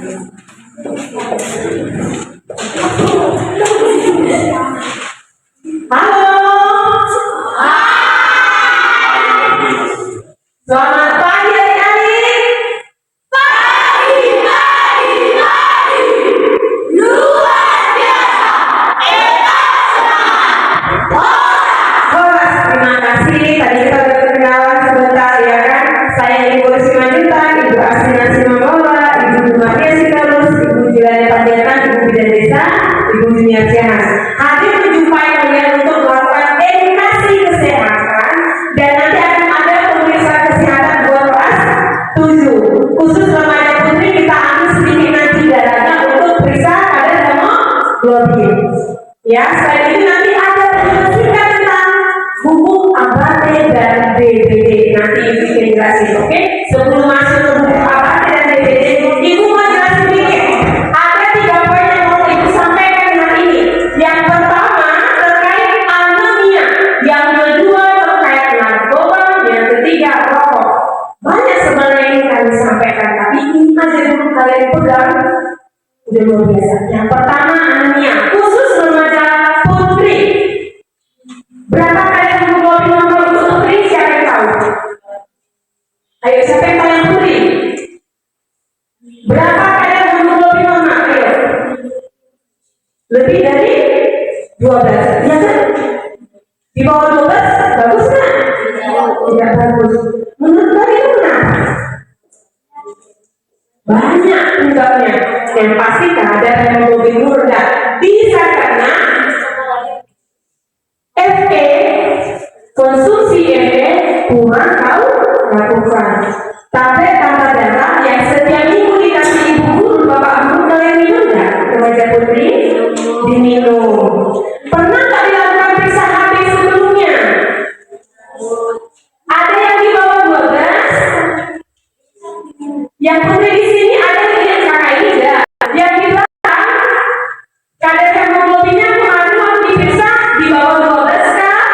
Halo. Selamat pagi adik-adik. Pagi. Luar biasa. Horas, terima kasih. Tadi kita berkenalan sebentar ya kan. Saya Ibu Simanjuntak, Ibu Asina Simamola, Ibu Maria Sitalus, Ibu Jilanya Panjaitan, Ibu Bidan Desa, Ibu Dunia Sehat. Hadir menjumpai kalian untuk melakukan edukasi kesehatan dan nanti akan ada pemeriksaan kesehatan buat kelas 7. Khusus remaja putri kita ambil sedikit nanti darahnya untuk periksa kadar hemoglobin. Ya, selain itu nanti ada singkat tentang buku Abate dan DBD. Nanti Ibu jelasin, oke? Sebelum masuk ke buku Abate dan DBD, Ibu mau jelasin sedikit. Ada 3 poin yang mau Ibu sampaikan hari ini. Yang pertama terkait anemia, yang kedua terkait narkoba, yang ketiga rokok. Banyak sebenarnya yang kami sampaikan, tapi ini aja dulu kalian pegang. Udah luar biasa. Yang pertama anemia, khusus remaja putri. Berapa kali hemoglobin normal untuk putri? Siapa yang tahu? Ayo, siapa yang paling putri? Berapa kali hemoglobin normal? Ayo. Lebih dari 12, ya kan? Di bawah 12, bagus kan? Tidak bagus. Menurut kalian kenapa? Banyak penyebabnya. Yang pasti kadar hemoglobin rendah. Bisa karena Fe, konsumsi Fe kurang kau lakukan. Tablet tambah darah yang setiap minggu dikasih ibu guru, bapak guru, kalian minum nggak? Remaja putri diminum. Pernah nggak dilakukan periksa HB sebelumnya? Ada yang di bawah 12? Yang putri di sini ada yang kakak ini enggak? Yang di belakang kadar hemoglobinnya kemarin waktu diperiksa di bawah 12 kan?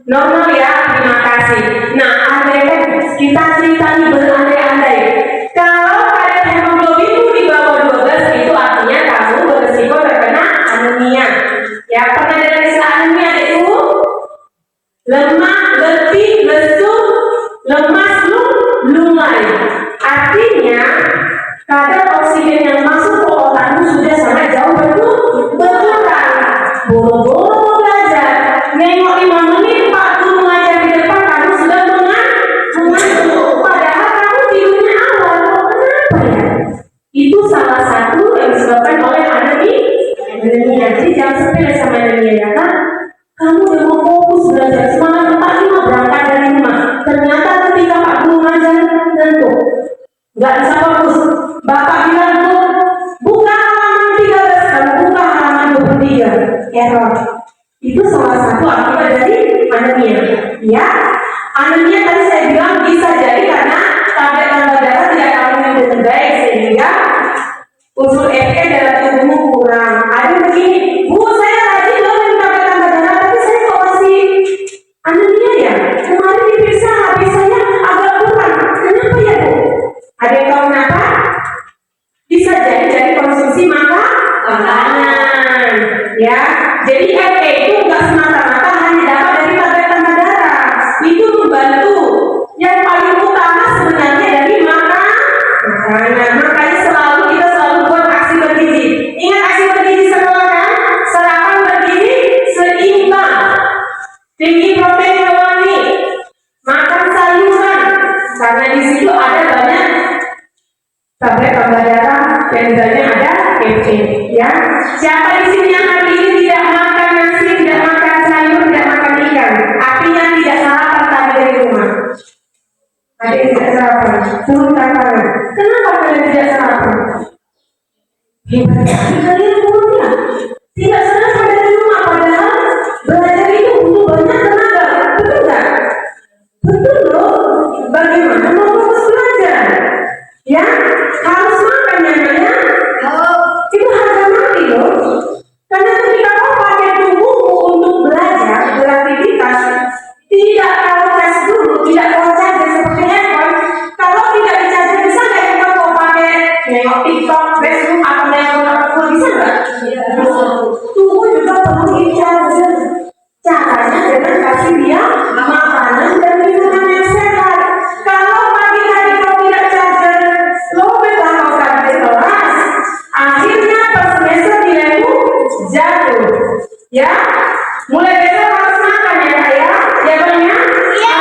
Normal ya, terima kasih. Nah, andaikan kita cerita nih berandai-andai. Kalau kadar hemoglobinmu di bawah 12 itu artinya kamu berisiko terkena anemia. Ya, pernah dengar istilah anemia itu? Lemah, letih, lesu, lemas, lunglai. Artinya kadar oksigen yang masuk ke otakmu sudah sangat jauh berkurang. Boro-boro mau belajar, nengok 5 menit Pak Guru mengajar di depan, kamu sudah mengantuk. Padahal kamu tidurnya awal. Kenapa ya? Itu salah satu yang disebabkan oleh anemia. Jadi jangan sepele sama anemia ya kan? Kamu udah mau fokus belajar, semangat 45 berangkat dari rumah. Ternyata ketika Pak Guru mengajar ngantuk, nggak bisa fokus. Bapak bilang tuh, buka halaman 13, kamu buka halaman 23, error. Itu salah satu akibat dari anemia. Ya, anemia tadi saya bilang bisa jadi karena tablet tambah darah tidak kandung dengan baik sehingga unsur Fe dalam tubuhmu kurang. Ada begini, Bu, saya rajin loh minum tablet tambah darah, tapi saya kok masih anemia ya? Kemarin diperiksa HB saya agak kurang. Kenapa ya, Bu? Ada yang tahu kenapa? Bisa jadi dari konsumsi makanan. Ya, jadi Fe itu enggak semata-mata hanya dapat dari tablet tambah darah. Itu membantu. Yang paling utama sebenarnya dari makanan. Makanya kita selalu buat aksi bergizi. Ingat aksi bergizi sekolah kan? Sarapan bergizi seimbang, tinggi protein hewani, makan sayuran, karena di situ ada banyak tablet tambah darah dan banyak ada Fe. Ya, siapa di sini yang hari ini tidak makan nasi, tidak makan sayur, tidak makan ikan? Artinya tidak sarapan tadi dari rumah. Ada yang tidak sarapan, turunkan tangan. Kenapa kalian tidak sarapan? Hebat sekali kalian umurnya. Tidak sarapan dari rumah, padahal belajar itu butuh banyak tenaga. Betul nggak? Betul loh. Bagaimana mau fokus belajar? Ya, harus makan ya namanya. Itu harga mati loh. Karena ketika kau pakai tubuhmu untuk belajar, beraktivitas, tidak kau tes dulu, tidak kau cajar seperti handphone. Kalau tidak dicajar bisa nggak kau pakai nengok TikTok, Facebook, atau nengok apa bisa nggak? Tubuh juga perlu charger. Caranya dengan kasih dia makanan dan minuman yang sehat. Kalau pagi hari kau tidak charger, lobetlah kau tadi di kelas. Akhirnya pas semester nilaimu jatuh. Ya, mulai besok harus makan ya kak ya? Ya bang ya? Iya.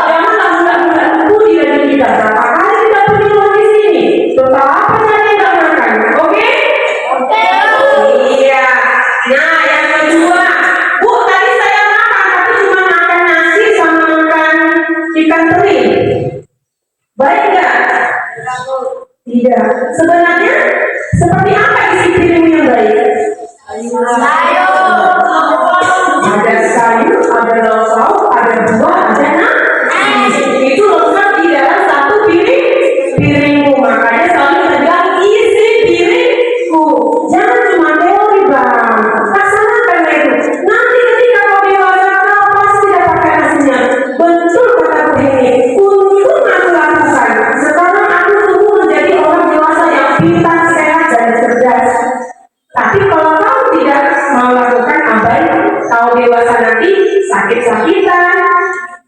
Janganlah bulan-bulan budi dari kita. Berapa kali kita punya uang di sini? Total apa saja kita makan? Oke? Oke. Iya. Nah, yang kedua, Bu, tadi saya makan tapi cuma makan nasi sama makan ikan teri. Baik nggak? Tidak. Sebenarnya seperti apa isi piringmu yang baik? Ada sayur, ada lauk, ada buah, ada nasi. Itu lengkap di dalam satu piringmu. Makanya selalu bilang isi piringku. Jangan cuma teori bang. Laksanakan itu. Nanti ketika kau dewasa kau pasti dapatkan hasilnya. Betul kata Bu ini. Untung aku lakukan. Sekarang aku tumbuh menjadi orang dewasa yang pintar, sehat dan cerdas. Tapi kalau kau tidak mau lakukan abai, kau dewasa nanti sakit-sakitan,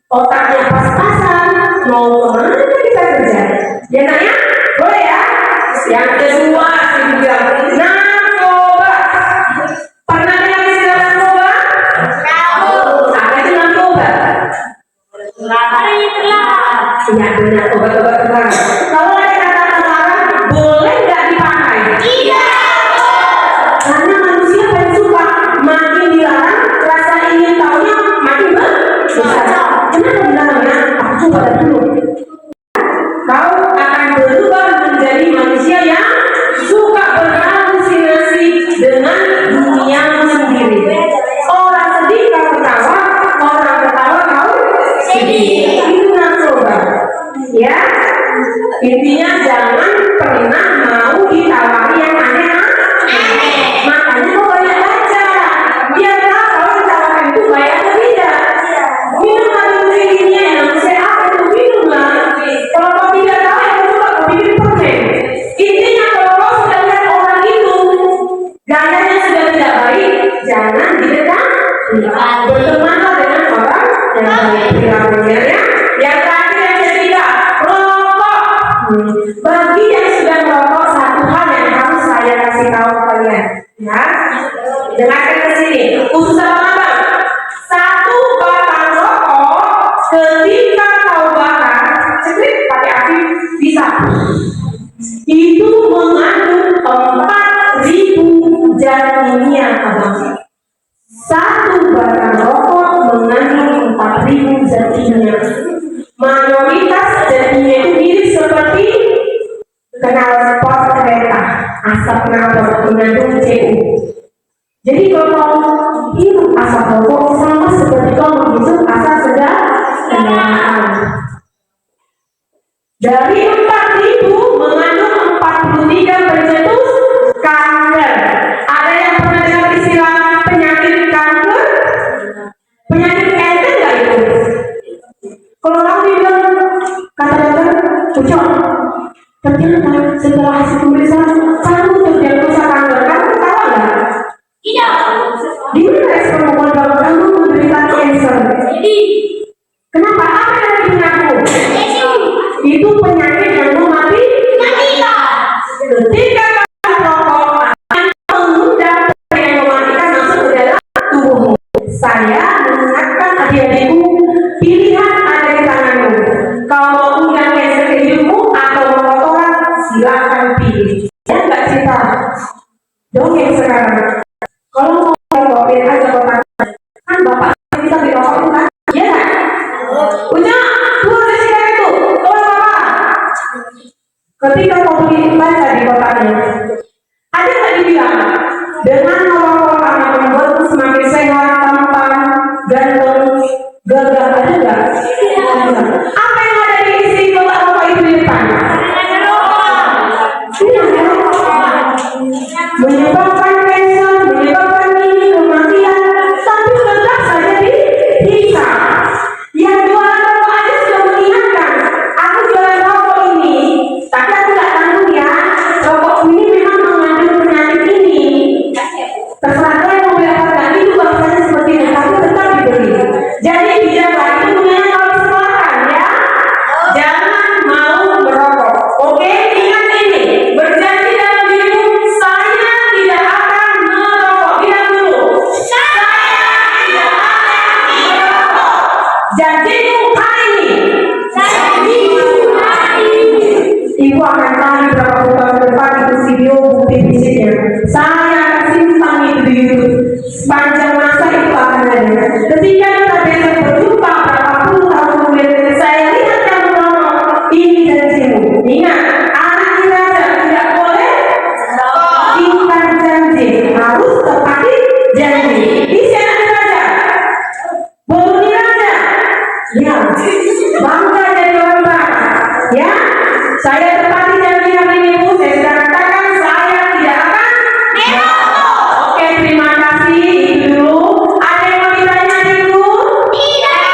otaknya pas-pasan, mau kemana kita kerja? Ya nak ya? Boleh ya? Yang kedua, narkoba. Pernah dengar istilah narkoba? Apa itu narkoba? Ya benar, obat-obat terlarang. Kalau ada kata terlarang, boleh nggak dipakai? Karena manusia paling suka makin dilarang, rasa ingin tahunya makin besar. Kenapa dilarangnya? Aku coba dulu. Kau akan berubah menjadi manusia yang suka berhalusinasi dengan duniamu sendiri. Orang sedih kau ketawa, orang ketawa kau sedih. Itu narkoba. Ya, intinya jangan pernah mau ditawari yang aneh-aneh. Makanya kau banyak baca. Biar tahu kalau ditawarkan itu baik atau tidak. Minum ingredientnya yang sehat itu minumlah. Kalau kau tidak tahu yang coba kau bikin permen. Intinya kalau kau sudah lihat orang itu gayanya sudah tidak baik, jangan didekati. Bertemanlah dengan orang yang baik perilakunya ya. Yang terakhir yang ketiga, rokok. Bagi yang sudah merokok, satu hal yang harus saya kasih tahu kalian, ya. Dengarkan ke sini, khusus abang-abang. Satu batang rokok ketika kau bakar, cekrik pakai api bisa. Itu mengandung 4.000 zat kimia, abang. Satu batang rokok mengandung 4.000 zat kimia. Mayoritas zat kimia itu mirip seperti knalpot kereta, asap knalpot mengandung CO. Jadi kalau hidup asap rokok sama seperti kau menghirup asap kendaraan. Dari 4.000 mengandung 43 pencetus kanker. Ada yang pernah dengar istilah penyakit kanker? Penyakit enten nggak itu? Kalau kamu bilang kata dokter, ucap, ternyata setelah hasil pemeriksaan kamu terdiagnosa kanker, kamu tahu nggak? Iya. Di mana respon keluarga kamu menderita kanker? Kenapa? Apa yang lagi mengaku? Itu penyakit yang mematikan. Ketika kamu merokok akan mengundang yang mematikan masuk ke dalam tubuhmu. Saya mengingatkan adik-adikku, pilihan ada di tanganmu. Kalau mau undang cancer ke hidupmu atau merokok, silakan pilih. Ya nggak cerita dongeng sekarang. Kalau mau merokok, biar aja kotak. Kan bapak kita di rokok itu kan? Iya kan? Udah, keluar dari sigaret itu. Keluar bapak. Ketika kau beli baca di kotaknya, ada nggak dibilang dengan merokok akan membuatmu semakin sehat, tampan, ganteng, gagah, ada nggak? Apa yang ada di isi kotak rokok itu di depan? Menyebabkan kanker, menyebabkan ini kematian, tapi tetap saja dihisap. Yang jualan rokok aja sudah mengingatkan, aku jualan rokok ini, tapi aku nggak tanggung ya. Ibu akan cari berapa bulan ke depan itu video bukti fisiknya. Saya akan simpan itu di YouTube. Sepanjang masa itu akan ada. Ketika kita besok berjumpa berapa puluh tahun kemudian, saya lihat kamu ngomong ini janjimu. Ingat, anak kita tidak boleh ingkar janji, harus tepati janji. Isi anak raja, Boni raja, ya, bangga jadi orang barat, ya. Saya tepati janji hari ini Bu, saya sudah katakan saya tidak akan Oke, terima kasih. Itu dulu. Ada yang mau ditanya Ibu? Tidak.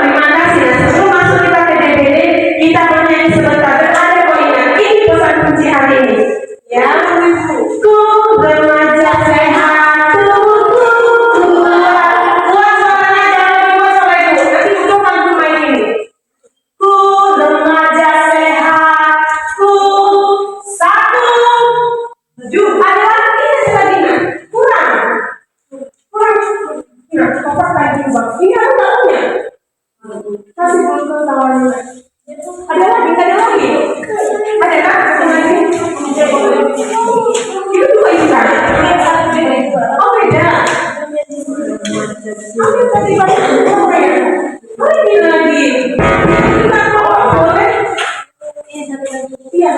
Terima kasih. Nah, sebelum masuk kita ke DPD, kita bernyanyi sebentar. Ada poinnya. Ini pesan kunci hari ini. Ya, ku remaja sehat, tubuhku kuat. Kuat suaranya, jangan dibuat sama Ibu. Nanti udah malu main ini. Ku remaja sehat, ku satu, tujuh. Ada lagi sebagainya. Kurang. Nah, kotak lagi bang. Ini aku tahunya. Kasih bungkus tawarin. Ada lagi. Ada kan? Ada lagi. Itu dua ikan. Oh beda. Aku tadi banyak apa ya? Oh ini lagi. Kita kok boleh? Iya.